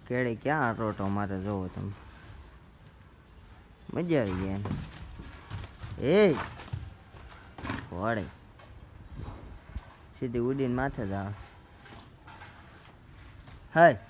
કેળે ક્યાં રોટો મારે જોવો તમે મજા આવી ગયા એ વળે સીધી ઉડીને માથે જ આવે હાય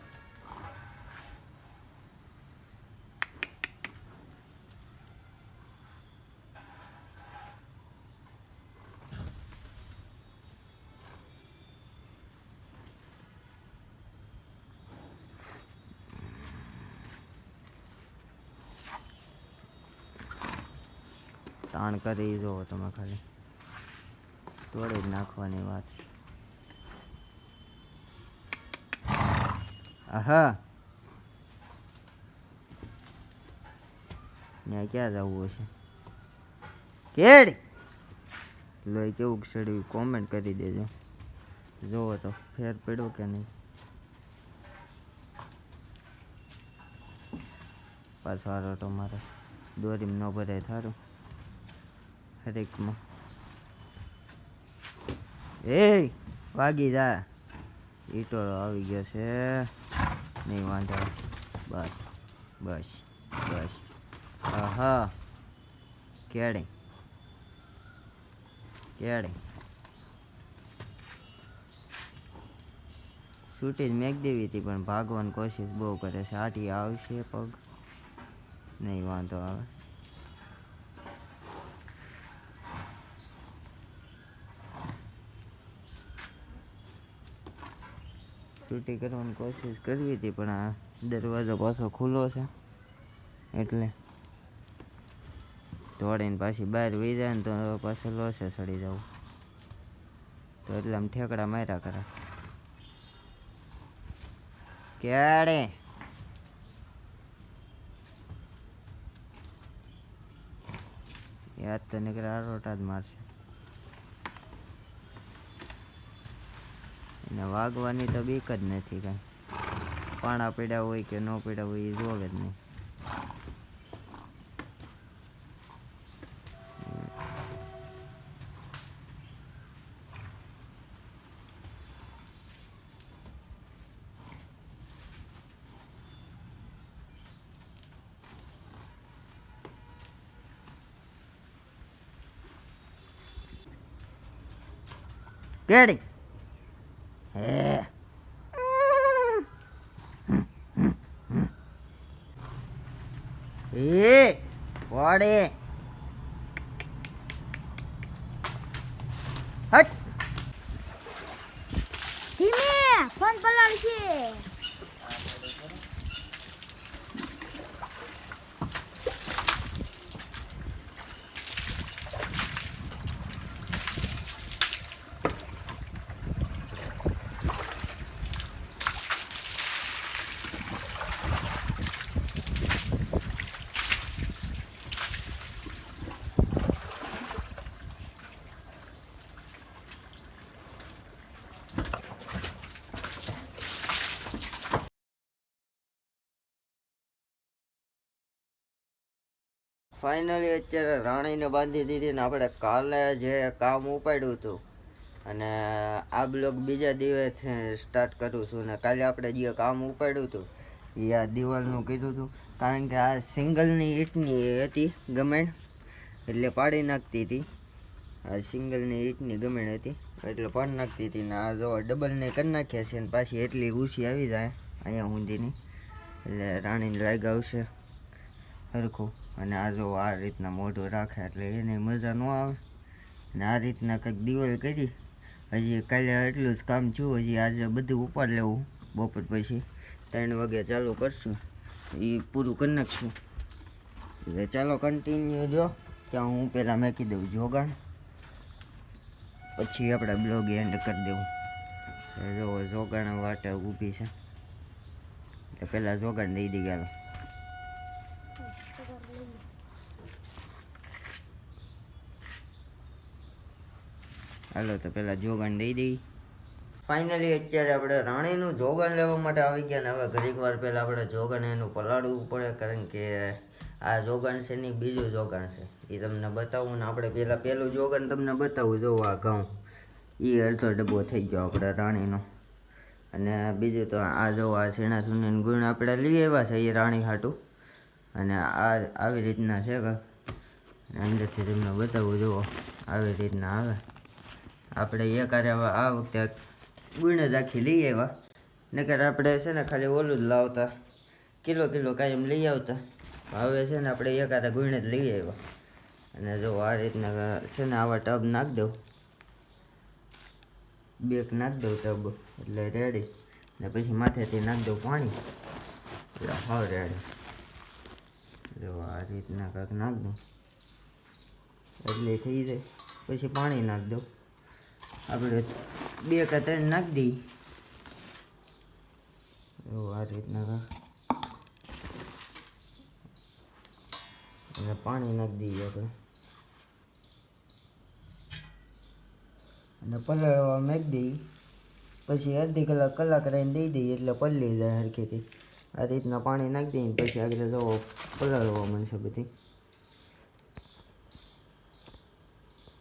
તાણ કરી જોવો તમે ખાલી તોડી જ નાખવાની વાત આહા ત્યાં ક્યાં જવું હશે કેડ લોહી કેવું સડ્યું કોમેન્ટ કરી દેજો જોવો તો ફેર પડ્યો કે નહીં પાછો આ રોટો મારે દોરીમાં ન ભરાય થારું હરેકમાં એ વાગી જા ઈટોળો આવી ગયો છે નહીં વાંધો બસ બસ બસ હા કેડે કેડે છૂટી જ મેક દેવી હતી પણ ભાગવાની કોશિશ બહુ કરે છે આટી આવશે પગ નહીં વાંધો આવે છૂટી કરવાની કોશિશ કરવી હતી પણ આ દરવાજો પાછો ખુલ્લો છે એટલે દોડીને પાછી બહાર વહી જાય ને તો પાછું લોસે સડી જવું તો એટલે આમ ઠેકડા માર્યા કરે ક્યારે યાદ તો નીકળે રોટા જ મારશે એને વાગવાની તો બીક જ નથી કાંઈ પાણા પીડ્યા હોય કે ન પીડ્યા હોય એ જોવે જ નહીં કેડી હે એ પડે હટ ધીમે ફોન પલાળી છે ફાઇનલી અત્યારે રાણીને બાંધી દીધી ને આપણે કાલે જે કામ ઉપાડ્યું હતું અને આ બ્લોગ બીજા દિવસે સ્ટાર્ટ કરું છું ને કાલે આપણે જે કામ ઉપાડ્યું હતું એ આ દિવાલનું કીધું હતું કારણ કે આ સિંગલની ઈંટની હતી ગમેણ એટલે પાડી નાખતી હતી આ સિંગલની ઈંટની ગમેણ હતી એટલે પાડી નાખતી હતી ને આ જો ડબલને કરી નાખ્યા છે ને પાછી એટલી ઊંચી આવી જાય અહીંયા ઊંધીની એટલે રાણીને લાગ આવશે સરખું અને આ જો આ રીતના મોઢું રાખે એટલે એને મજા ન આવે અને આ રીતના કંઈક દિવાલ કરી હજી કાલે એટલું જ કામ થયું હજી આજે બધું ઉપાડ લેવું બપોર પછી 3 વાગે ચાલુ કરશું એ પૂરું કરી નાખશું એટલે ચાલો કન્ટિન્યુ જો ત્યાં હું પહેલાં મેકી દઉં જોગાણ પછી આપણે બ્લોગ એન્ડ કરી દેવું જો જોગાણ વાટે ઊભી છે એટલે પહેલાં જોગાણ દઈ દઈ ગયા હાલો તો પહેલાં જોગાણ દઈ દઈ ફાઇનલી અત્યારે આપણે રાણીનું જોગાણ લેવા માટે આવી ગયા ને હવે ઘડીક વાર પહેલાં આપણે જોગાણ એનું પલાળવું પડે કારણ કે આ જોગાણ છે ને બીજું જોગાણ છે એ તમને બતાવું ને આપણે પહેલું જોગાણ તમને બતાવું જોવું આ ઘઉં એ અડધો ડબ્બો થઈ ગયો આપણે રાણીનો અને બીજું તો આ જો આ સીણા સુનીને ગુણ આપણે લઈ આવ્યા છે એ રાણી હાટું. અને આ આવી રીતના છે કાંક. અંદરથી તમને બતાવું જુઓ આવી રીતના આવે. આપણે એક હારે આ વખતે ગુણ જ આખી લઈ આવ્યા. નકર આપણે છે ને ખાલી ઓલું જ લાવતા, કિલો કાયમ લઈ આવતા. હવે છે ને આપણે એક હારે ગુણ જ લઈ આવ્યા. અને જો આ રીતના છે ને આવા ટબ નાખી દઉં, બેક નાખી દઉં ટબ એટલે રેડી. ને પછી માથેથી નાખી દઉં પાણી એટલે હાવ રેડી. જો આ રીતના કાંઈક નાખી દઉં એટલે થઈ જાય. પછી પાણી નાખી દઉં, આપણે 2 કે 3 નાખી દઈએ. જો આ રીતના કાંઈક અને પાણી નાખી દઈએ આપણે અને પલાળવા નાખી દઈએ. પછી અડધી કલાક રહીને દઈ દઈએ એટલે પલળી જાય હરખેથી. આ રીતના પાણી નાખી દઈએ પછી આગળ જો પલાળવા મળશે બધી.